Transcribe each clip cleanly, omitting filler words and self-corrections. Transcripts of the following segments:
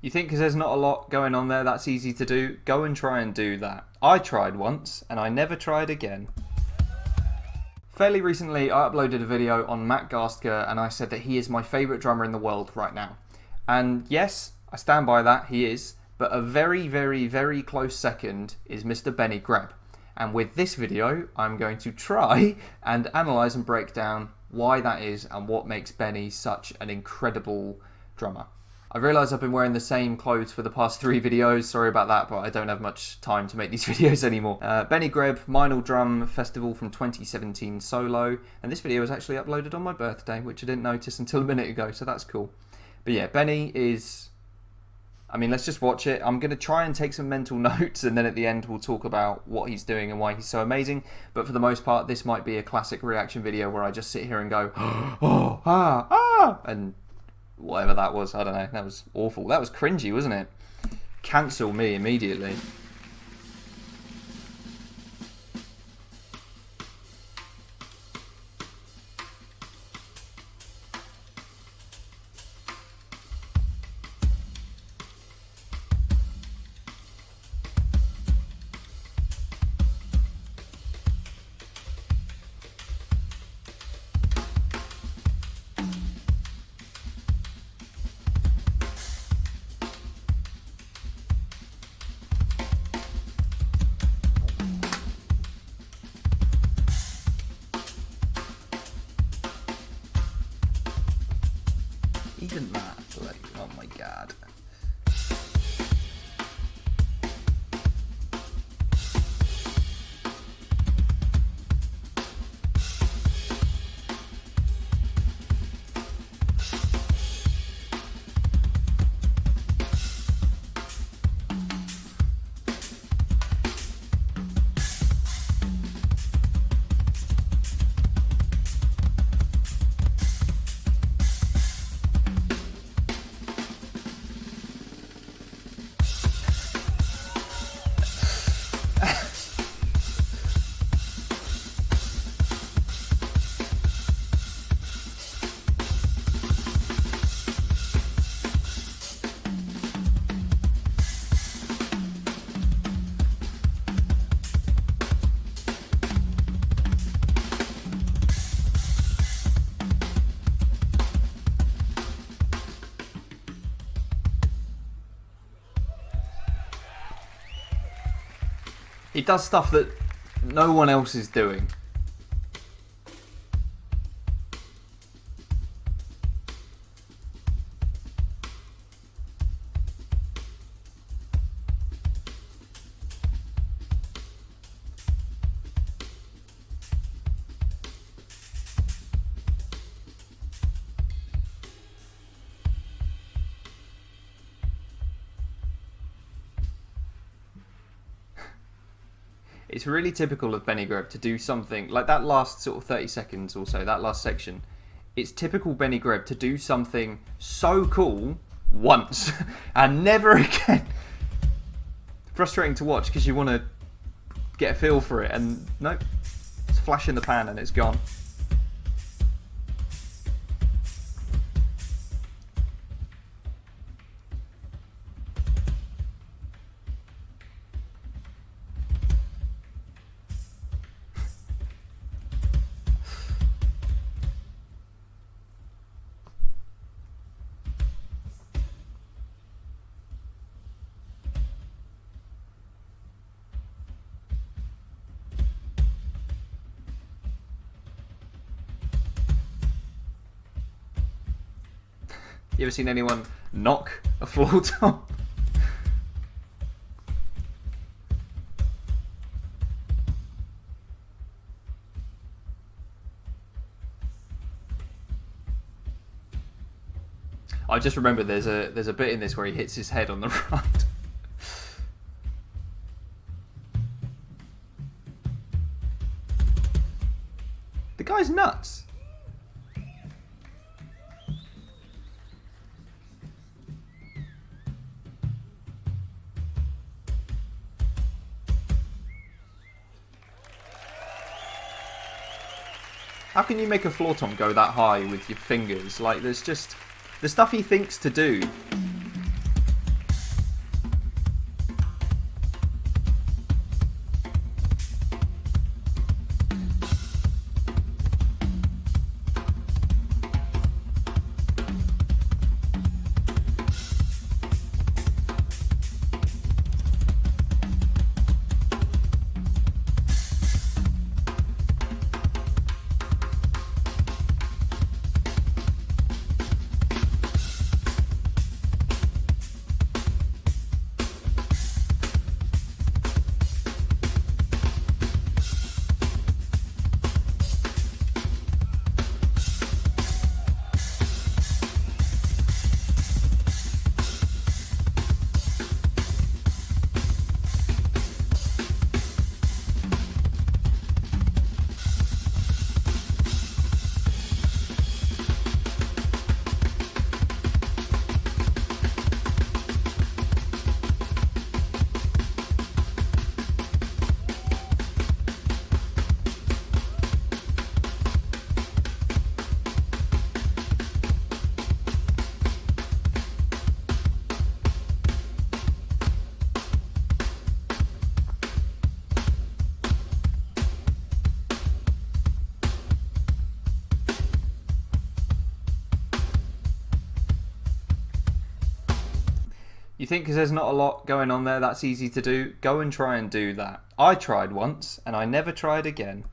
You think because there's not a lot going on there that's easy to do? Go and try and do that. I tried once and I never tried again. Fairly recently I uploaded a video on Matt Garstker and I said that he is my favourite drummer in the world right now. And yes, I stand by that, he is, but a very, very, very close second is Mr. Benny Greb. And with this video, I'm going to try and analyse and break down why that is and what makes Benny such an incredible drummer. I realise I've been wearing the same clothes for the past 3 videos, sorry about that, but I don't have much time to make these videos anymore. Benny Greb, Meinl Drum Festival from 2017 solo, and this video was actually uploaded on my birthday, which I didn't notice until a minute ago, so that's cool. But yeah, Benny is... I mean, let's just watch it. I'm going to try and take some mental notes, and then at the end we'll talk about what he's doing and why he's so amazing. But for the most part, this might be a classic reaction video where I just sit here and go, oh, ah, ah, and whatever that was, I don't know. That was awful. That was cringy, wasn't it? Cancel me immediately. Even that, like, oh my god. He does stuff that no one else is doing. It's really typical of Benny Greb to do something like that last sort of 30 seconds or so, that last section. It's typical Benny Greb to do something so cool once and never again. Frustrating to watch because you want to get a feel for it, and nope, it's a flash in the pan and it's gone. You ever seen anyone knock a floor tom? I just remember there's a bit in this where he hits his head on the rod. The guy's nuts. How can you make a floor tom go that high with your fingers? Like, there's just the stuff he thinks to do. You think because there's not a lot going on there that's easy to do? Go and try and do that. I tried once and I never tried again.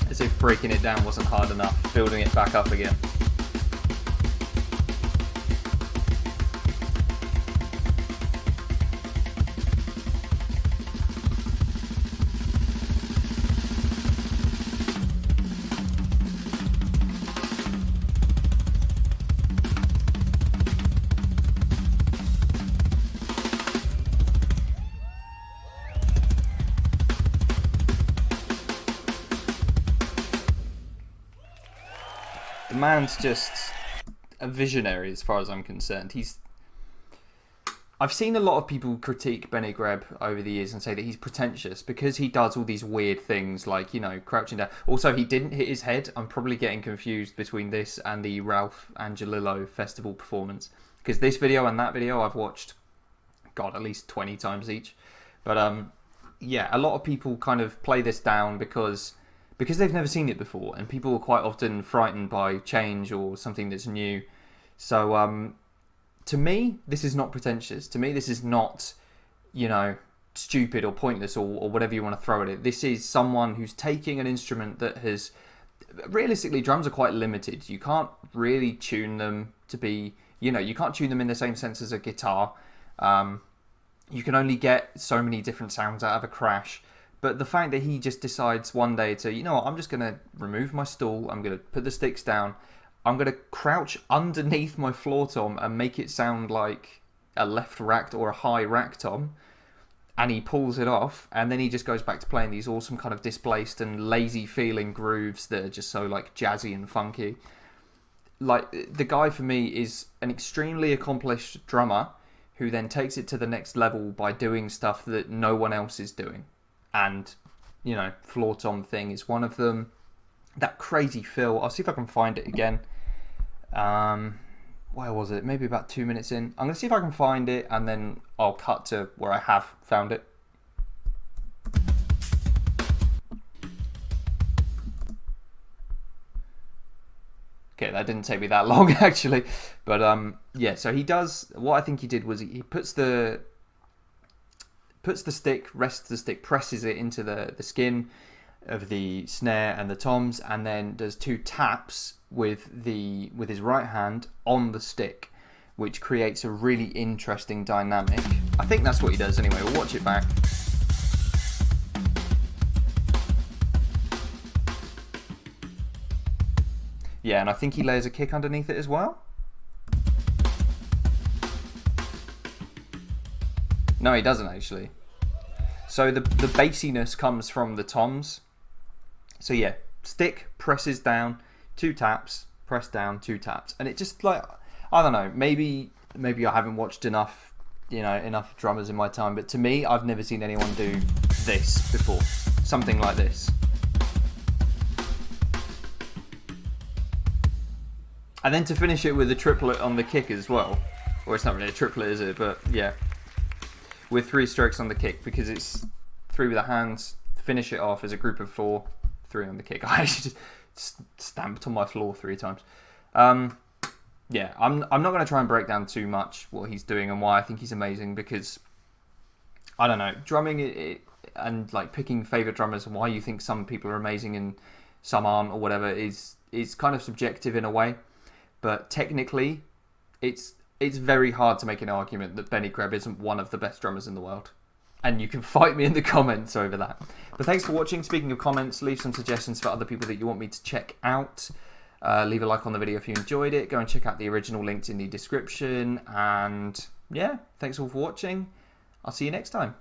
As if breaking it down wasn't hard enough, building it back up again. The man's just a visionary as far as I'm concerned. I've seen a lot of people critique Benny Greb over the years and say that he's pretentious because he does all these weird things like, you know, crouching down. Also, he didn't hit his head. I'm probably getting confused between this and the Ralph Angelillo festival performance, because this video and that video I've watched, God, at least 20 times each. But yeah, a lot of people kind of play this down because they've never seen it before, and people are quite often frightened by change or something that's new. So to me, this is not pretentious. To me, this is not, you know, stupid or pointless or whatever you want to throw at it. This is someone who's taking an instrument that has... Realistically, drums are quite limited. You can't really tune them to be... You know, you can't tune them in the same sense as a guitar. You can only get so many different sounds out of a crash. But the fact that he just decides one day to, you know what, I'm just going to remove my stool, I'm going to put the sticks down, I'm going to crouch underneath my floor tom and make it sound like a left racked or a high rack tom, and he pulls it off, and then he just goes back to playing these awesome kind of displaced and lazy feeling grooves that are just so like jazzy and funky. Like, the guy for me is an extremely accomplished drummer who then takes it to the next level by doing stuff that no one else is doing. And, you know, floor tom thing is one of them. That crazy fill. I'll see if I can find it again. Where was it? Maybe about 2 minutes in. I'm going to see if I can find it, and then I'll cut to where I have found it. Okay, that didn't take me that long, actually. But, yeah, so he does... What I think he did was he puts the stick, rests the stick, presses it into the skin of the snare and the toms, and then does 2 taps with his right hand on the stick, which creates a really interesting dynamic. I think that's what he does anyway. We'll watch it back. Yeah, and I think he layers a kick underneath it as well. No, he doesn't actually. So the bassiness comes from the toms. So yeah, stick, presses down, 2 taps, press down, 2 taps. And it just, like, I don't know, maybe I haven't watched enough drummers in my time, but to me, I've never seen anyone do this before. Something like this. And then to finish it with a triplet on the kick as well. Or it's not really a triplet, is it? But yeah. With 3 strokes on the kick, because it's 3 with the hands, finish it off as a group of 4, 3 on the kick. I actually just stamped on my floor 3 times. Yeah, I'm not going to try and break down too much what he's doing and why I think he's amazing, because, I don't know, drumming and like picking favourite drummers and why you think some people are amazing and some aren't or whatever is kind of subjective in a way. But technically, it's very hard to make an argument that Benny Greb isn't one of the best drummers in the world. And you can fight me in the comments over that. But thanks for watching. Speaking of comments, leave some suggestions for other people that you want me to check out. Leave a like on the video if you enjoyed it. Go and check out the original links in the description. And yeah, thanks all for watching. I'll see you next time.